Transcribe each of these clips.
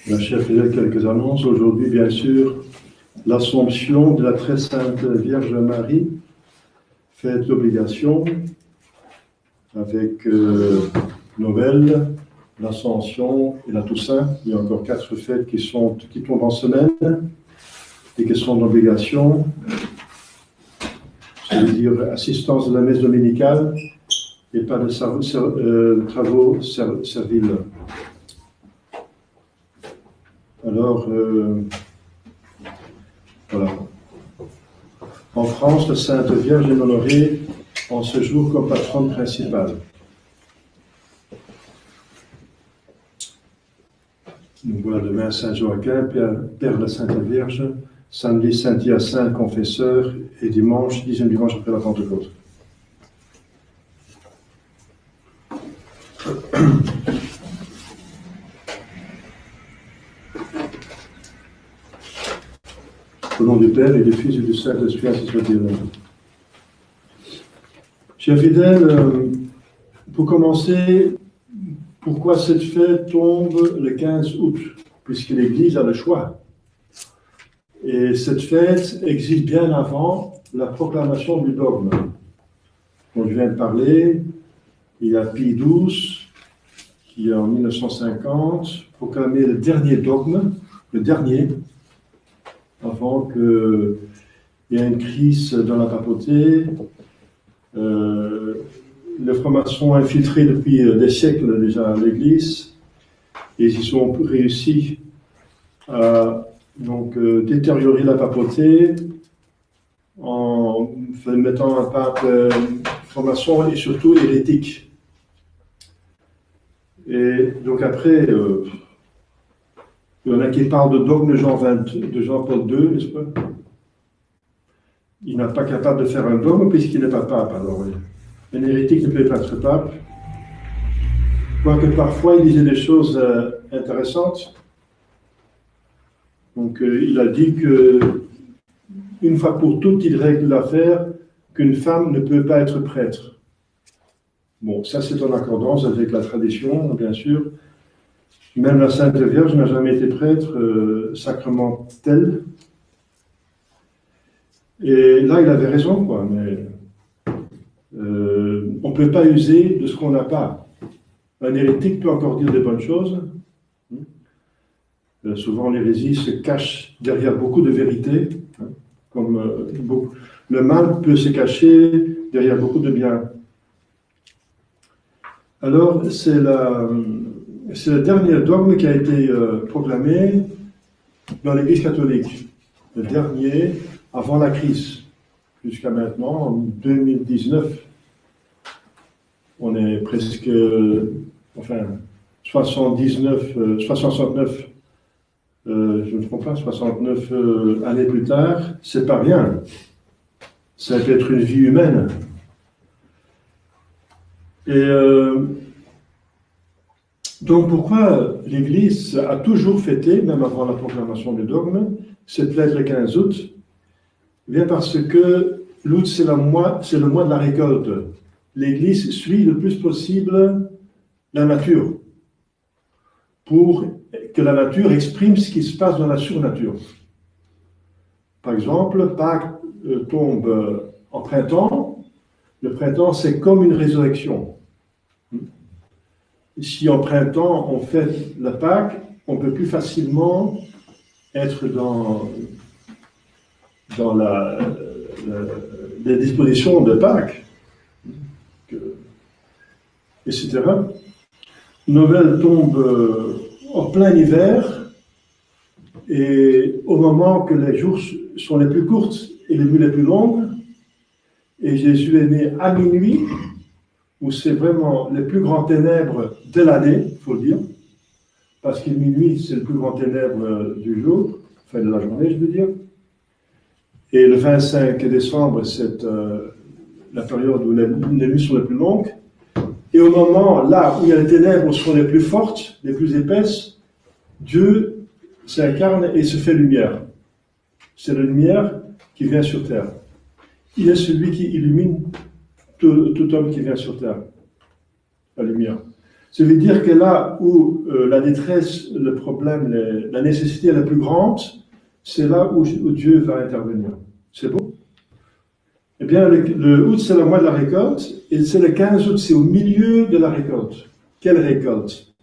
La chère fidèle, quelques annonces. Aujourd'hui, bien sûr, l'Assomption de la très sainte Vierge Marie, fête d'obligation, avec Noël, l'Ascension et la Toussaint. Il y a encore 4 fêtes qui tombent en semaine et qui sont d'obligation. C'est-à-dire assistance de la messe dominicale et pas de travaux serviles. Alors, voilà. En France, la Sainte Vierge est honorée en ce jour comme patronne principale. Donc voilà, demain Saint Joachim, Père de la Sainte Vierge, samedi Saint Hyacinthe, confesseur, et dimanche, 10e dimanche après la Pentecôte. Au nom du Père et du Fils et du Saint-Esprit, ainsi soit-il. Chers fidèles, pour commencer, pourquoi cette fête tombe le 15 août? Puisque l'Église a le choix. Et cette fête existe bien avant la proclamation du dogme. Dont je viens de parler, il y a Pie XII qui, en 1950, proclamé le dernier dogme, le dernier, avant qu'il y ait une crise dans la papauté. Les francs-maçons ont infiltré depuis des siècles déjà l'Église, et ils ont réussi à détériorer la papauté en mettant un pape franc-maçon et surtout hérétique. Et donc après, il y en a qui parlent de dogme de Jean-Paul II, n'est-ce pas? Il n'est pas capable de faire un dogme puisqu'il n'est pas pape. Alors, un hérétique ne peut pas être pape. Quoique parfois il disait des choses intéressantes. Donc il a dit que une fois pour toutes, il règle l'affaire qu'une femme ne peut pas être prêtre. Bon, ça c'est en accordance avec la tradition, bien sûr. Même la Sainte Vierge n'a jamais été prêtre sacramentelle. Et là, il avait raison, quoi. Mais on ne peut pas user de ce qu'on n'a pas. Un hérétique peut encore dire des bonnes choses. Souvent, l'hérésie se cache derrière beaucoup de vérités. Le mal peut se cacher derrière beaucoup de bien. Alors, c'est le dernier dogme qui a été proclamé dans l'Église catholique. Le dernier avant la crise. Jusqu'à maintenant, en 2019, on est presque, 69, je ne me trompe pas, 69 années plus tard, c'est pas rien. Ça peut être une vie humaine. Et donc pourquoi l'Église a toujours fêté, même avant la proclamation du dogme, cette fête le 15 août? Bien parce que l'août, c'est le mois de la récolte. L'Église suit le plus possible la nature, pour que la nature exprime ce qui se passe dans la surnature. Par exemple, Pâques tombe en printemps. Le printemps, c'est comme une résurrection. Si en printemps, on fête la Pâques, on peut plus facilement être dans les dispositions de Pâques, etc. Noël tombe en plein hiver, et au moment que les jours sont les plus courtes et les nuits les plus longues, et Jésus est né à minuit, où c'est vraiment les plus grands ténèbres de l'année, il faut le dire, parce que minuit, c'est le plus grand ténèbre du jour, enfin de la journée, je veux dire. Et le 25 décembre, c'est la période où les nuits sont les plus longues. Et au moment là où il y a les ténèbres sont les plus fortes, les plus épaisses, Dieu s'incarne et se fait lumière. C'est la lumière qui vient sur terre. Il est celui qui illumine tout homme qui vient sur terre. La lumière. Ça veut dire que là où la détresse, le problème, la nécessité est la plus grande, c'est là où Dieu va intervenir. C'est beau? Eh bien, le août, c'est le mois de la récolte, et c'est le 15 août, c'est au milieu de la récolte. Quelle récolte?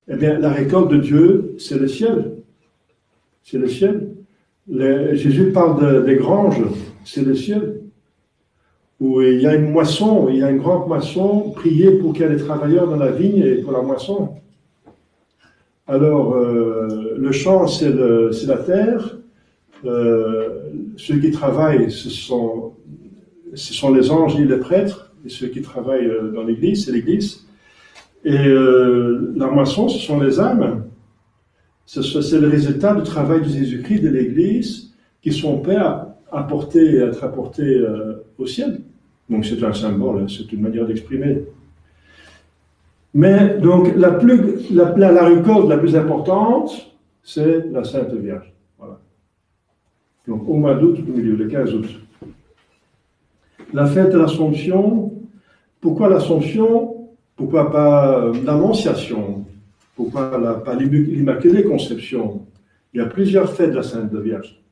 Eh bien, la récolte de Dieu, c'est le ciel. C'est le ciel. Jésus parle des granges, c'est le ciel. Où il y a une moisson, il y a une grande moisson, priez pour qu'il y ait des travailleurs dans la vigne et pour la moisson. Alors, le champ, c'est la terre. Ceux qui travaillent, ce sont les anges et les prêtres. Et ceux qui travaillent dans l'église, c'est l'église. Et la moisson, ce sont les âmes. C'est le résultat du travail de Jésus-Christ, de l'église, qui sont prêts à être apportés au ciel. Donc c'est un symbole, c'est une manière d'exprimer. Mais donc la récolte la plus importante, c'est la Sainte Vierge. Voilà. Donc au mois d'août, au milieu, le 15 août. La fête de l'Assomption, pourquoi l'Assomption? Pourquoi pas l'Annonciation? Pourquoi pas l'Immaculée Conception? Il y a plusieurs fêtes de la Sainte Vierge.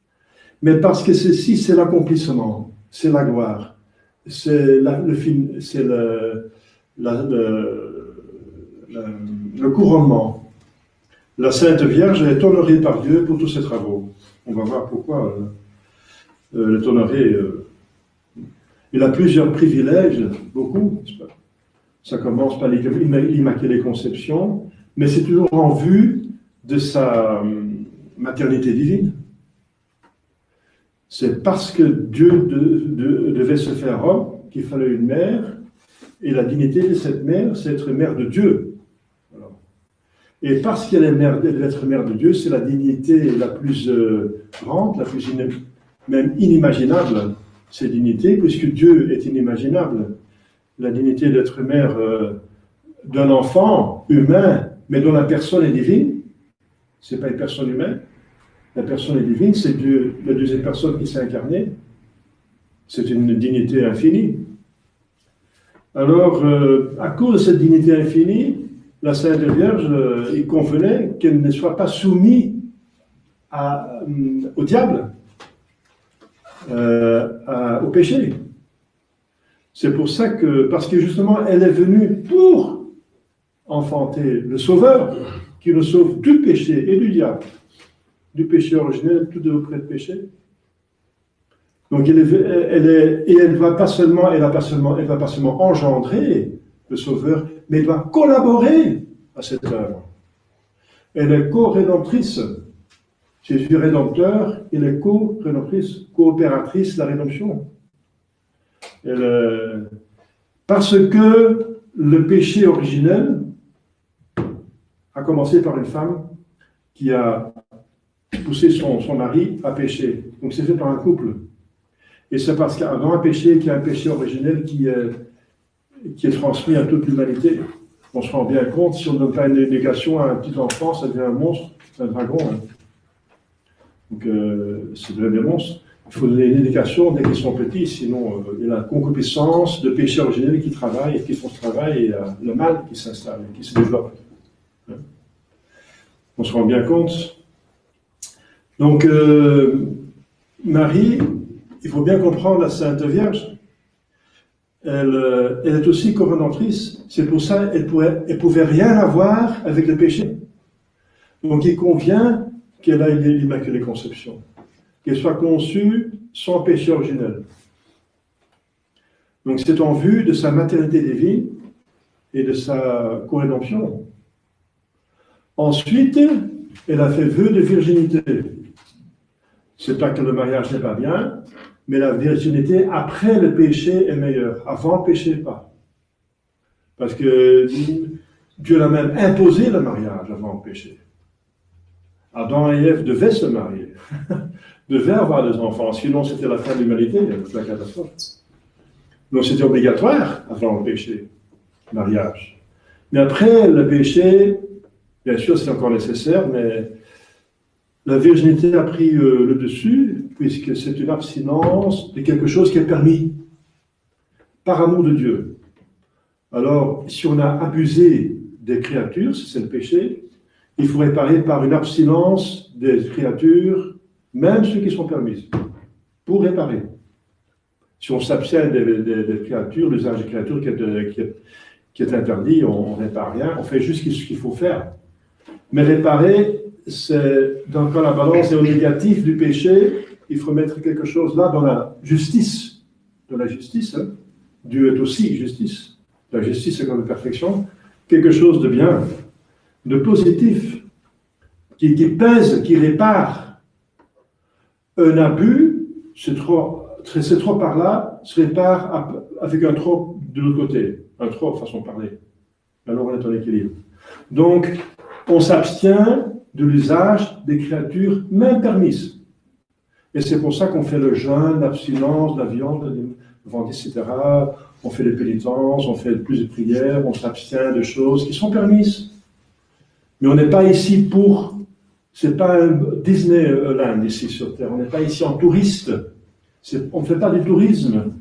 Mais parce que ceci, c'est l'accomplissement, c'est la gloire, c'est le couronnement. La Sainte Vierge est honorée par Dieu pour tous ses travaux. On va voir pourquoi elle est honorée. Il a plusieurs privilèges, beaucoup. Ça commence par l'Immaculée Conception, mais c'est toujours en vue de sa maternité divine. C'est parce que Dieu devait se faire homme qu'il fallait une mère, et la dignité de cette mère, c'est être mère de Dieu. Alors, et parce qu'elle devait être mère de Dieu, c'est la dignité la plus grande, la plus même inimaginable, cette dignité, puisque Dieu est inimaginable. La dignité d'être mère d'un enfant humain, mais dont la personne est divine, ce n'est pas une personne humaine. La personne est divine, c'est Dieu, la deuxième personne qui s'est incarnée. C'est une dignité infinie. Alors, à cause de cette dignité infinie, la Sainte Vierge, il convenait qu'elle ne soit pas soumise au diable, au péché. C'est pour ça parce que justement, elle est venue pour enfanter le Sauveur, qui nous sauve du péché et du diable. Du péché originel, tout auprès de péché. Donc elle ne va pas seulement engendrer le Sauveur, mais elle va collaborer à cette œuvre. Elle est co-rédemptrice. Jésus rédempteur, elle est co-rédemptrice, coopératrice de la rédemption. Parce que le péché originel a commencé par une femme qui a poussé son mari à pécher. Donc c'est fait par un couple. Et c'est parce qu'il y a un péché, qu'il y a un péché originel qui est transmis à toute l'humanité. On se rend bien compte, si on ne donne pas une éducation à un petit enfant, ça devient un monstre, c'est un dragon. Hein. Donc c'est devient des monstres. Il faut donner une éducation dès qu'ils sont petits, sinon il y a la concupiscence de péché originel qui travaille, et qui font ce travail, et il y a le mal qui s'installe, qui se développe. Hein. On se rend bien compte. Donc, Marie, il faut bien comprendre la Sainte Vierge. Elle est aussi co-rédemptrice. C'est pour ça qu'elle ne pouvait rien avoir avec le péché. Donc, il convient qu'elle ait l'Immaculée Conception, qu'elle soit conçue sans péché originel. Donc, c'est en vue de sa maternité divine et de sa co-rédemption. Ensuite, elle a fait vœu de virginité. C'est pas que le mariage n'est pas bien, mais la virginité après le péché est meilleure. Avant, péché pas. Parce que Dieu l'a même imposé le mariage avant le péché. Adam et Ève devaient se marier, devaient avoir des enfants, sinon c'était la fin de l'humanité, c'était la catastrophe. Donc c'était obligatoire avant le péché, mariage. Mais après le péché, bien sûr c'est encore nécessaire, mais la virginité a pris le dessus, puisque c'est une abstinence de quelque chose qui est permis, par amour de Dieu. Alors, si on a abusé des créatures, si c'est le péché, il faut réparer par une abstinence des créatures, même ceux qui sont permises, pour réparer. Si on s'abstient des créatures, l'usage des créatures qui est interdit, on ne répare rien, on fait juste ce qu'il faut faire. Mais réparer, c'est, quand la balance est au négatif du péché, il faut mettre quelque chose là dans la justice. Dans la justice, hein. Dieu est aussi justice. La justice, c'est comme la perfection. Quelque chose de bien, de positif, qui pèse, qui répare. Un abus, c'est trop par là, se répare avec un trop de l'autre côté. Un trop, façon de parler. Alors on est en équilibre. Donc, on s'abstient de l'usage des créatures même permises. Et c'est pour ça qu'on fait le jeûne, l'abstinence, la viande, le ventre, etc. On fait des pénitences, on fait plus de prières, on s'abstient de choses qui sont permises. Mais on n'est pas ici pour... C'est pas un Disneyland ici sur Terre. On n'est pas ici en touriste. On ne fait pas du tourisme.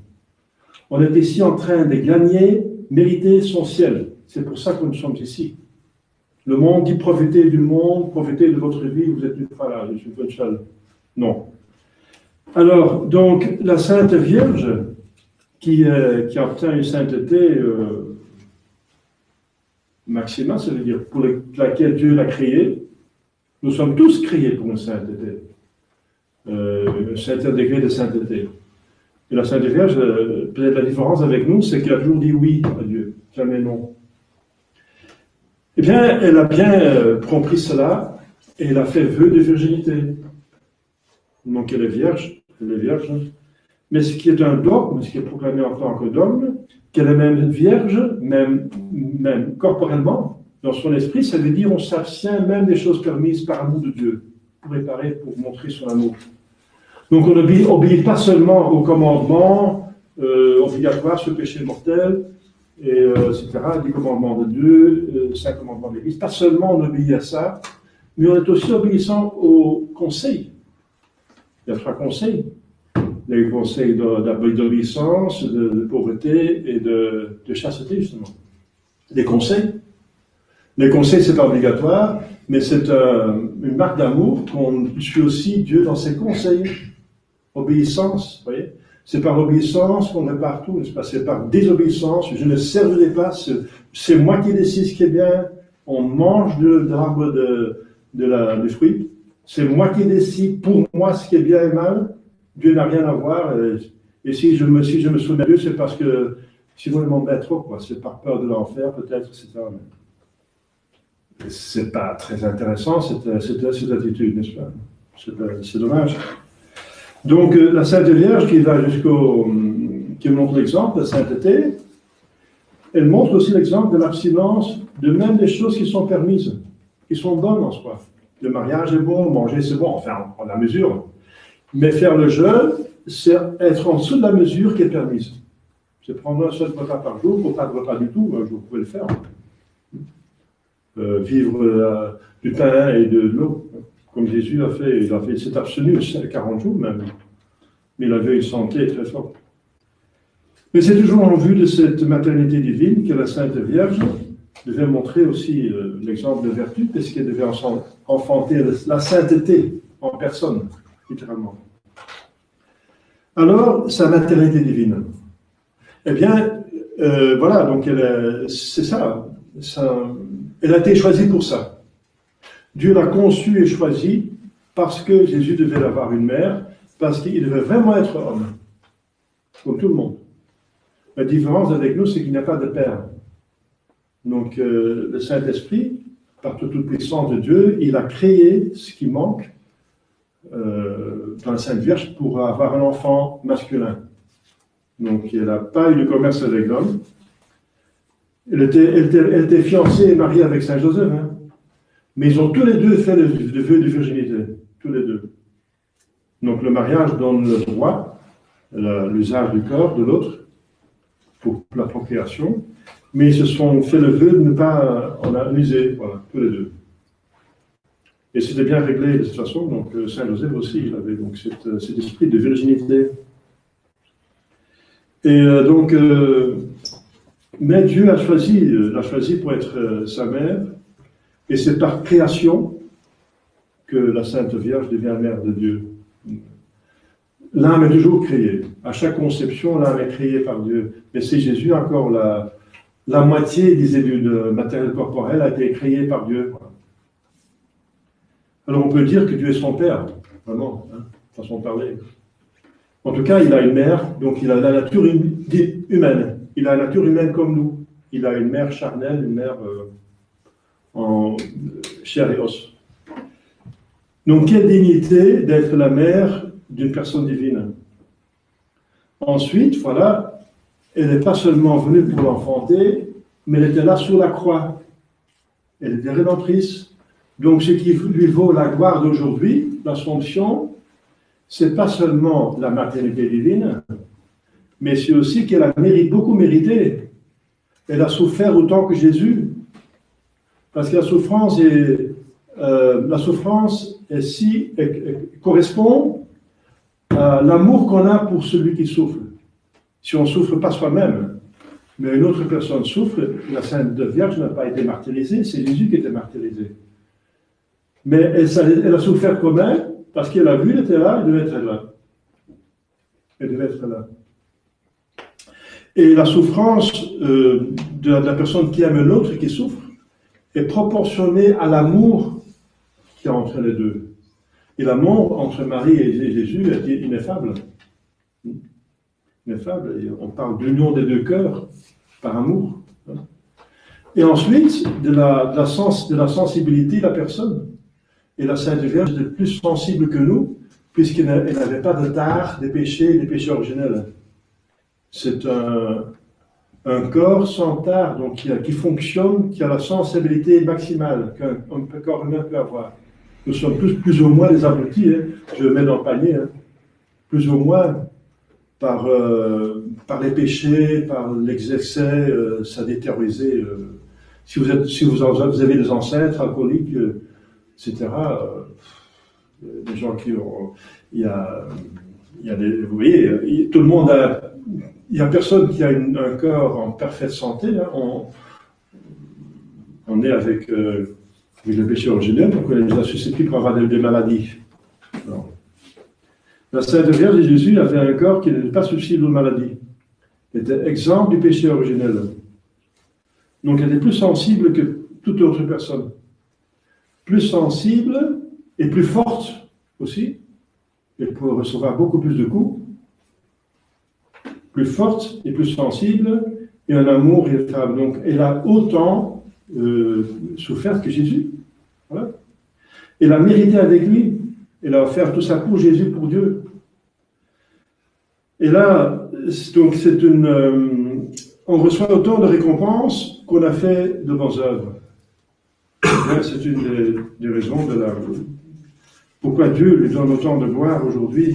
On est ici en train de gagner, mériter son ciel. C'est pour ça que nous sommes ici. Le monde dit profitez du monde, profitez de votre vie, vous êtes une fois là, je suis une seule. Non. Alors, donc, la Sainte Vierge, qui obtient une sainteté maximale, ça veut dire pour laquelle Dieu l'a créée, nous sommes tous créés pour une sainteté. Un certain degré de sainteté. Et la Sainte Vierge, peut-être la différence avec nous, c'est qu'elle a toujours dit oui à Dieu, jamais non. Eh bien, elle a bien compris cela, et elle a fait vœu de virginité. Donc elle est vierge, mais ce qui est un dogme, ce qui est proclamé en tant que dogme, qu'elle est même vierge, même corporellement, dans son esprit, ça veut dire on s'abstient même des choses permises par amour de Dieu, pour réparer, pour montrer son amour. Donc on n'obéit pas seulement aux commandements obligatoires sur le péché mortel, etc., des commandements de Dieu, 5 commandements de l'Église. Pas seulement on obéit à ça, mais on est aussi obéissant aux conseils. Il y a 3 conseils. Les conseils d'obéissance, de pauvreté et de chasteté, justement. Les conseils. Les conseils, c'est pas obligatoire, mais c'est une marque d'amour qu'on suit aussi Dieu dans ses conseils. Obéissance, vous voyez. C'est par obéissance qu'on est partout, n'est-ce pas? C'est par désobéissance, je ne servirai pas, c'est moi qui décide ce qui est bien, on mange de l'arbre des fruits, c'est moi qui décide pour moi ce qui est bien et mal, Dieu n'a rien à voir, et si je me soumets à Dieu, c'est parce que sinon il m'embête trop, quoi. C'est par peur de l'enfer, peut-être, etc. C'est pas très intéressant, cette attitude, n'est-ce pas? C'est dommage. Donc, la Sainte Vierge qui montre l'exemple de la sainteté, elle montre aussi l'exemple de l'abstinence de même des choses qui sont permises, qui sont bonnes en soi. Le mariage est bon, manger c'est bon, enfin, en la mesure. Mais faire le jeûne, c'est être en dessous de la mesure qui est permise. C'est prendre un seul repas par jour, ou pas de repas du tout, un jour vous pouvez le faire. Vivre du pain et de l'eau. Comme Jésus a fait, il s'est abstenu 40 jours même. Mais il avait une santé très forte. Mais c'est toujours en vue de cette maternité divine que la Sainte Vierge devait montrer aussi l'exemple de vertu, puisqu'elle devait enfanter la sainteté en personne, littéralement. Alors, sa maternité divine. Eh bien, voilà, donc c'est ça. Elle a été choisie pour ça. Dieu l'a conçue et choisie parce que Jésus devait avoir une mère, parce qu'il devait vraiment être homme, comme tout le monde. La différence avec nous, c'est qu'il n'y a pas de père. Donc, le Saint-Esprit, par toute puissance de Dieu, il a créé ce qui manque dans la Sainte Vierge pour avoir un enfant masculin. Donc, elle n'a pas eu de commerce avec l'homme. Elle était fiancée et mariée avec Saint Joseph, hein. Mais ils ont tous les deux fait le vœu de virginité, tous les deux. Donc le mariage donne le droit, l'usage du corps de l'autre pour la procréation, mais ils se sont fait le vœu de ne pas en abuser, voilà, tous les deux. Et c'était bien réglé de cette façon, donc Saint Joseph aussi, il avait donc cet esprit de virginité. Et donc, Mais Dieu l'a choisi pour être sa mère, et c'est par création que la Sainte Vierge devient mère de Dieu. L'âme est toujours créée. À chaque conception, l'âme est créée par Dieu. Mais c'est Jésus encore, la moitié, disait, d'une matériel corporel a été créée par Dieu. Alors on peut dire que Dieu est son Père, vraiment, hein, façon de parler. En tout cas, il a une mère, donc il a la nature humaine. Il a la nature humaine comme nous. Il a une mère charnelle, une mère en chair et os. Donc, quelle dignité d'être la mère d'une personne divine. Ensuite, voilà, elle n'est pas seulement venue pour l'enfanter, mais elle était là sur la croix. Elle était rédemptrice. Donc, ce qui lui vaut la gloire d'aujourd'hui, l'Assomption, c'est pas seulement la maternité divine, mais c'est aussi qu'elle a beaucoup mérité. Elle a souffert autant que Jésus. Parce que la souffrance correspond à l'amour qu'on a pour celui qui souffre. Si on ne souffre pas soi-même, mais une autre personne souffre, la Sainte Vierge n'a pas été martyrisée, c'est Jésus qui était martyrisé. Mais elle a souffert quand même, parce qu'elle a vu, elle était là, elle devait être là. Elle devait être là. Et la souffrance de la personne qui aime l'autre, qui souffre, est proportionnée à l'amour qu'il y a entre les deux. Et l'amour entre Marie et Jésus est ineffable. Ineffable. Et on parle d'union des deux cœurs par amour. Et ensuite, de la sensibilité de la personne. Et la Sainte Vierge est plus sensible que nous, puisqu'elle n'avait pas de tare des péchés originels. C'est un corps sans tare, donc qui fonctionne, qui a la sensibilité maximale qu'un corps humain peut avoir. Nous sommes plus ou moins des abrutis, hein. Je le mets dans le panier, hein. Plus ou moins par les péchés, par les excès, ça détériorisé. Si vous avez des ancêtres alcooliques, etc., des gens qui ont... Il y a des... Vous voyez, tout le monde a... Il n'y a personne qui a un corps en parfaite santé. Hein. On est avec le péché originel, donc on est déjà susceptible pour avoir des maladies. Non. La Sainte Vierge de Jésus avait un corps qui n'était pas susceptible aux maladies. Elle était exempt du péché originel. Donc elle était plus sensible que toute autre personne. Plus sensible et plus forte aussi. Elle pouvait recevoir beaucoup plus de coups. Plus forte et plus sensible, et un amour irréfragable. Donc, elle a autant souffert que Jésus. Voilà. Elle a mérité avec lui. Elle a offert tout ça pour Jésus, pour Dieu. Et là, donc, on reçoit autant de récompenses qu'on a fait de bonnes œuvres. C'est une des raisons pourquoi Dieu lui donne autant de gloire aujourd'hui,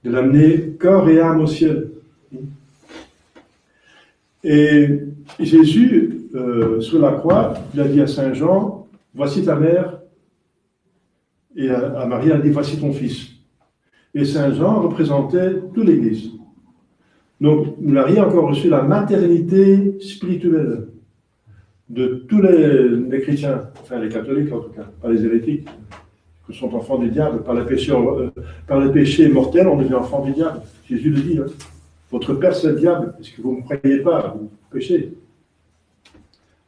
de l'amener corps et âme au ciel. Et Jésus, sur la croix, il a dit à Saint Jean, voici ta mère, et à Marie, il a dit, voici ton fils. Et Saint Jean représentait toute l'Église. Donc, Marie a encore reçu la maternité spirituelle de tous les chrétiens, enfin les catholiques en tout cas, pas les hérétiques, qui sont enfants du diable. Par les péchés mortels, on devient enfant du diable. Jésus le dit, hein. Votre père c'est le diable, parce que vous ne me croyez pas, vous péchez.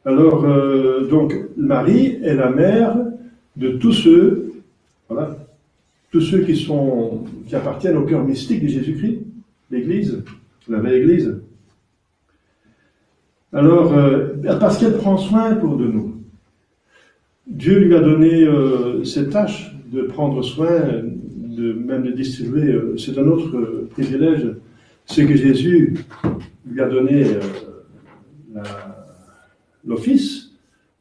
Alors, donc, Marie est la mère de tous ceux, voilà, tous ceux qui appartiennent au cœur mystique de Jésus-Christ, l'Église, la belle Église. Alors, parce qu'elle prend soin pour de nous. Dieu lui a donné cette tâche de prendre soin, même de distribuer. C'est un autre privilège. C'est que Jésus lui a donné l'office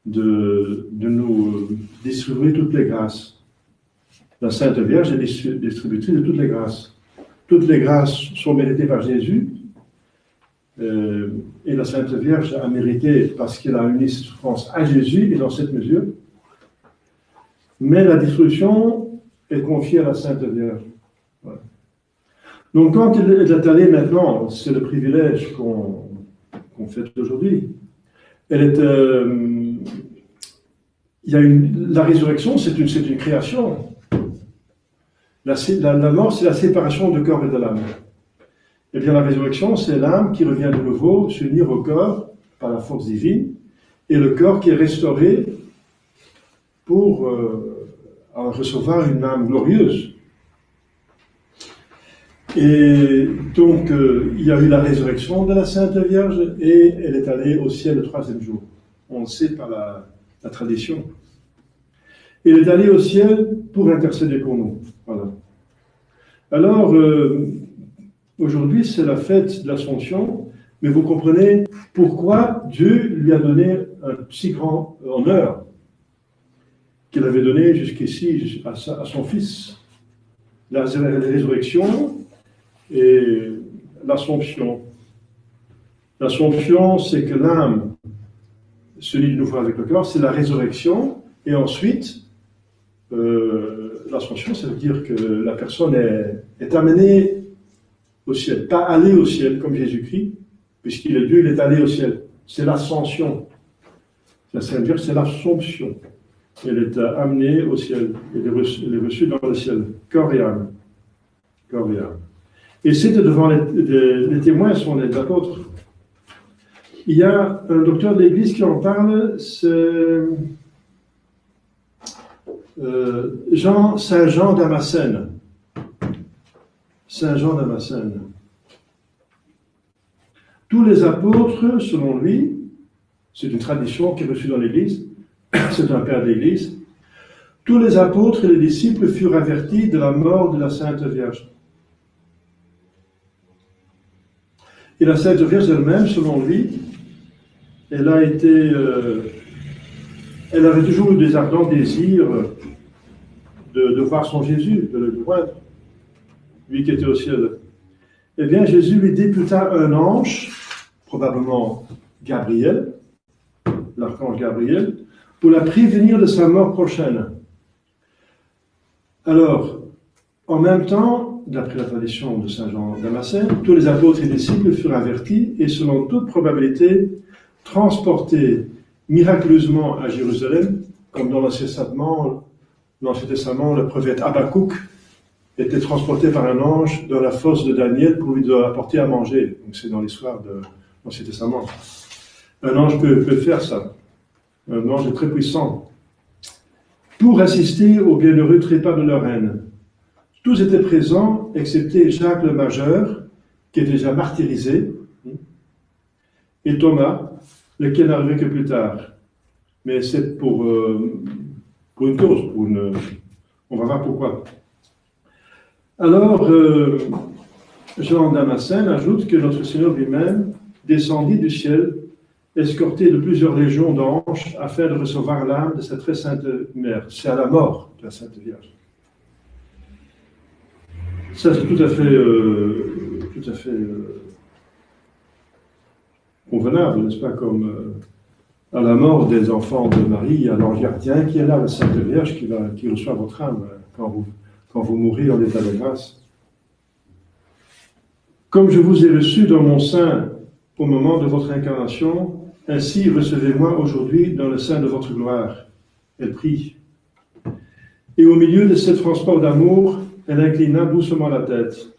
de nous distribuer toutes les grâces. La Sainte Vierge est distributrice de toutes les grâces. Toutes les grâces sont méritées par Jésus. Et la Sainte Vierge a mérité parce qu'elle a uni ses souffrances à Jésus et dans cette mesure. Mais la distribution est confiée à la Sainte Vierge. Voilà. Donc quand elle est allée maintenant, c'est le privilège qu'on fête aujourd'hui. La résurrection, c'est une création. La mort, c'est la séparation du corps et de l'âme. Eh bien, la résurrection, c'est l'âme qui revient de nouveau s'unir au corps par la force divine, et le corps qui est restauré pour recevoir une âme glorieuse. Et donc, il y a eu la résurrection de la Sainte Vierge, et elle est allée au ciel le 3e jour. On le sait par la tradition. Elle est allée au ciel pour intercéder pour nous. Voilà. Alors, aujourd'hui, c'est la fête de l'Ascension, mais vous comprenez pourquoi Dieu lui a donné un si grand honneur qu'il avait donné jusqu'ici à son Fils. La résurrection et l'Assomption. L'Assomption, c'est que l'âme se lie de nouveau avec le corps, c'est la résurrection, et ensuite, l'Ascension, ça veut dire que la personne est amenée au ciel, pas allée au ciel comme Jésus-Christ, puisqu'il est Dieu, il est allé au ciel. C'est l'ascension. Ça veut dire que c'est l'Assomption. Elle est amenée au ciel. Elle est reçue dans le ciel. Corps et âme. Corps et âme. Et c'était devant les témoins, sont les apôtres. Il y a un docteur de l'Église qui en parle, c'est Saint Jean Damascène. Saint Jean Damascène. Tous les apôtres, selon lui, c'est une tradition qui est reçue dans l'Église, c'est un père d'Église, tous les apôtres et les disciples furent avertis de la mort de la Sainte Vierge. Et la Sainte Vierge elle-même, selon lui, elle avait toujours eu des ardents désirs de voir son Jésus, de le voir, lui qui était au ciel. Eh bien, Jésus lui députa un ange, probablement Gabriel, l'archange Gabriel, pour la prévenir de sa mort prochaine. Alors, en même temps, d'après la tradition de Saint Jean Damascène, tous les apôtres et disciples furent avertis et, selon toute probabilité, transportés miraculeusement à Jérusalem, comme dans l'Ancien Testament, le prophète Habakkuk était transporté par un ange dans la fosse de Daniel pour lui apporter à manger. Donc c'est dans l'histoire de l'Ancien Testament. Un ange peut faire ça. Un ange très puissant. Pour assister au bienheureux trépas de leur reine. Tous étaient présents, excepté Jacques le Majeur, qui est déjà martyrisé, et Thomas, lequel n'arrivait que plus tard. Mais c'est pour une cause, on va voir pourquoi. Alors, Jean Damascène ajoute que notre Seigneur lui-même descendit du ciel, escorté de plusieurs légions d'anges, afin de recevoir l'âme de sa très sainte mère. C'est à la mort de la Sainte Vierge. Ça, c'est tout à fait convenable, n'est-ce pas, comme à la mort des enfants de Marie, il y a l'ange gardien qui est là, la Sainte Vierge, qui reçoit votre âme quand vous mourrez en état de grâce. Comme je vous ai reçu dans mon sein au moment de votre incarnation, ainsi recevez-moi aujourd'hui dans le sein de votre gloire. Elle prie. Et au milieu de ce transport d'amour, elle inclina doucement la tête.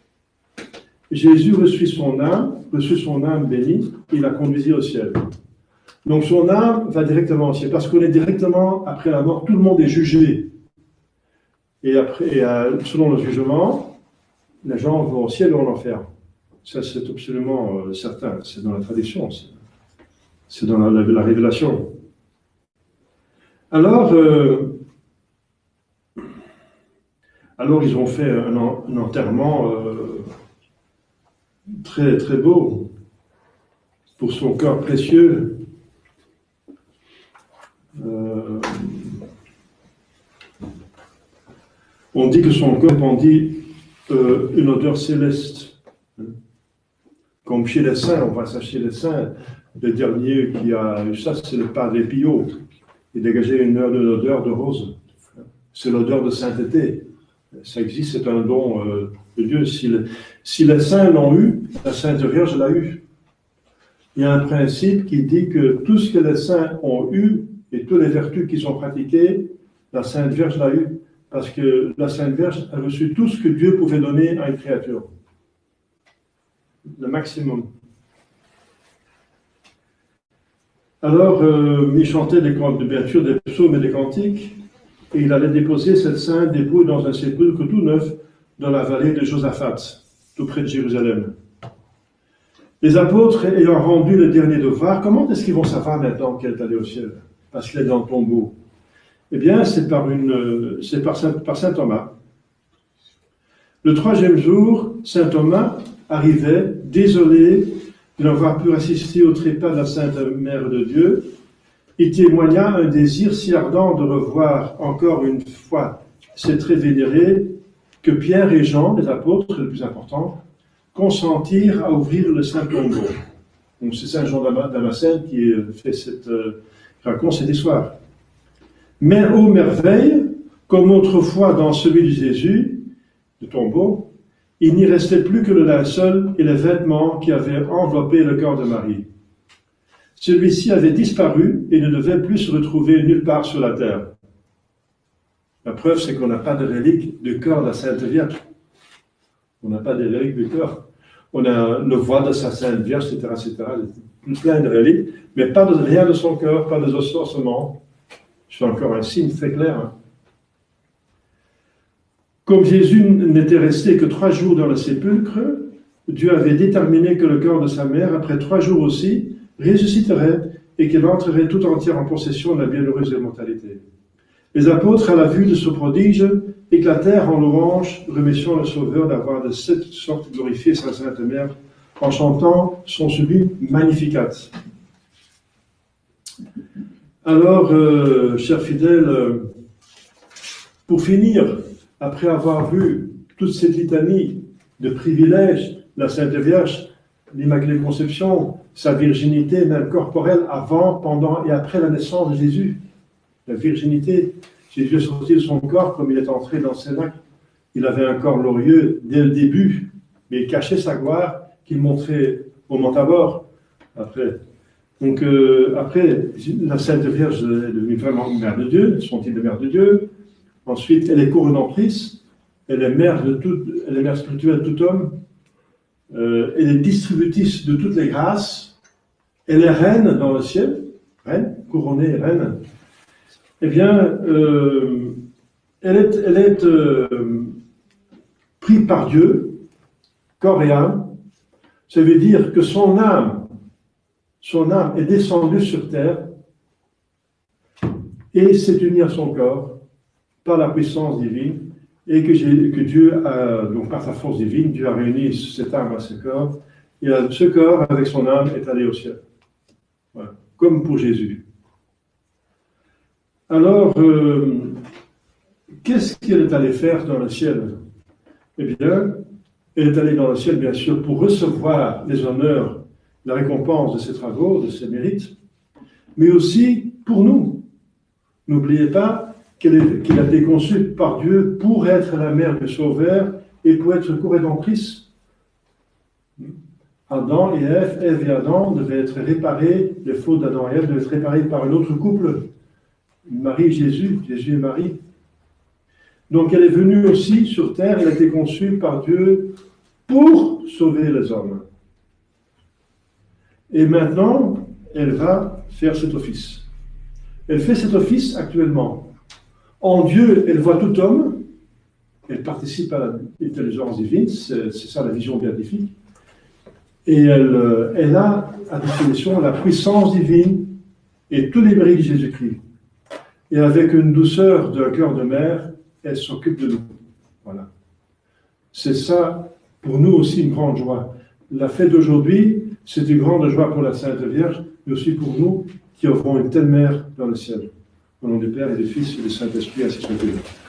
Jésus reçut son âme bénie, et la conduisit au ciel. Donc son âme va directement au ciel, parce qu'on est directement après la mort, tout le monde est jugé. Et après, selon le jugement, les gens vont au ciel ou en enfer. Ça, c'est absolument certain. C'est dans la tradition. C'est dans la révélation. Alors, ils ont fait un enterrement très, très beau pour son corps précieux. On dit que son corps répandit une odeur céleste. Comme chez les saints, on voit ça chez les saints. Le dernier qui a eu ça, c'est le Padre Pio. Il dégageait une odeur de rose. C'est l'odeur de sainteté. Ça existe, c'est un don de Dieu. Si les saints l'ont eu, la Sainte Vierge l'a eu. il y a un principe qui dit que tout ce que les saints ont eu et toutes les vertus qu'ils ont pratiquées, la Sainte Vierge l'a eu, parce que la Sainte Vierge a reçu tout ce que Dieu pouvait donner à une créature. Le maximum. Alors, il chantait bien sûr des psaumes et des cantiques, et il allait déposer cette sainte dépouille dans un sépulcre tout neuf dans la vallée de Josaphat, tout près de Jérusalem. Les apôtres ayant rendu le dernier devoir, comment est-ce qu'ils vont savoir maintenant qu'elle est allée au ciel? Parce qu'elle est dans le tombeau. Eh bien, c'est par saint Thomas. Le 3e jour, saint Thomas arrivait, désolé de n'avoir pu assister au trépas de la Sainte Mère de Dieu. Il témoigna un désir si ardent de revoir encore une fois ces traits vénérés que Pierre et Jean, les apôtres les plus importants, consentirent à ouvrir le saint tombeau. Donc c'est saint Jean Damascène qui raconte cette histoire. Mais ô merveille, comme autrefois dans celui de Jésus, le tombeau, il n'y restait plus que le linceul et les vêtements qui avaient enveloppé le corps de Marie. Celui-ci avait disparu et ne devait plus se retrouver nulle part sur la terre. La preuve, c'est qu'on n'a pas de relique du corps de la Sainte Vierge. On n'a pas de reliques du corps. On a le voile de sa Sainte Vierge, etc., plein de reliques, mais pas de rien de son corps, pas de ossements. C'est encore un signe très clair. Hein. Comme Jésus n'était resté que 3 jours dans le sépulcre, Dieu avait déterminé que le corps de sa mère, après 3 jours aussi, ressusciterait et qu'elle entrerait tout entière en possession de la bienheureuse immortalité. Les apôtres, à la vue de ce prodige, éclatèrent en louange, remerciant le Sauveur d'avoir de cette sorte glorifié sa Sainte Mère en chantant son sublime Magnificat. Alors, chers fidèles, pour finir, après avoir vu toute cette litanie de privilèges, la Sainte Vierge, l'Immaculée Conception, sa virginité même corporelle avant, pendant et après la naissance de Jésus, la virginité, Jésus est sorti de son corps comme il est entré dans ses actes. Il avait un corps glorieux dès le début, mais il cachait sa gloire qu'il montrait au Mont Tabor après. Donc après, la Sainte Vierge est devenue vraiment mère de Dieu, son titre de mère de Dieu. Ensuite, elle est couronnatrice, elle est mère spirituelle de tout homme, elle est distributrice de toutes les grâces, elle est reine dans le ciel, reine, couronnée, reine. Eh bien, elle est prise par Dieu, corps et âme. Ça veut dire que son âme est descendue sur terre et s'est unie à son corps par la puissance divine, et que Dieu donc par sa force divine, Dieu a réuni cette âme à ce corps, et ce corps, avec son âme, est allé au ciel. Voilà. Comme pour Jésus. Alors, qu'est-ce qu'elle est allée faire dans le ciel? Eh bien, elle est allée dans le ciel, bien sûr, pour recevoir les honneurs, la récompense de ses travaux, de ses mérites, mais aussi pour nous. N'oubliez pas qu'elle a été conçue par Dieu pour être la mère du Sauveur et pour être co-rédemptrice. Adam et Ève et Adam devaient être réparés, les fautes d'Adam et Ève devaient être réparées par un autre couple, Marie et Jésus et Marie. Donc elle est venue aussi sur terre, elle a été conçue par Dieu pour sauver les hommes. Et maintenant, elle va faire cet office. Elle fait cet office actuellement. En Dieu, elle voit tout homme, elle participe à l'intelligence divine, c'est ça la vision béatifique, et elle a à disposition la puissance divine et tous les mérites de Jésus-Christ. Et avec une douceur d'un cœur de mère, elle s'occupe de nous. Voilà. C'est ça, pour nous aussi, une grande joie. La fête d'aujourd'hui, c'est une grande joie pour la Sainte Vierge, mais aussi pour nous qui offrons une telle mère dans le ciel. Au nom du Père et du Fils et du Saint-Esprit, ainsi soit-il.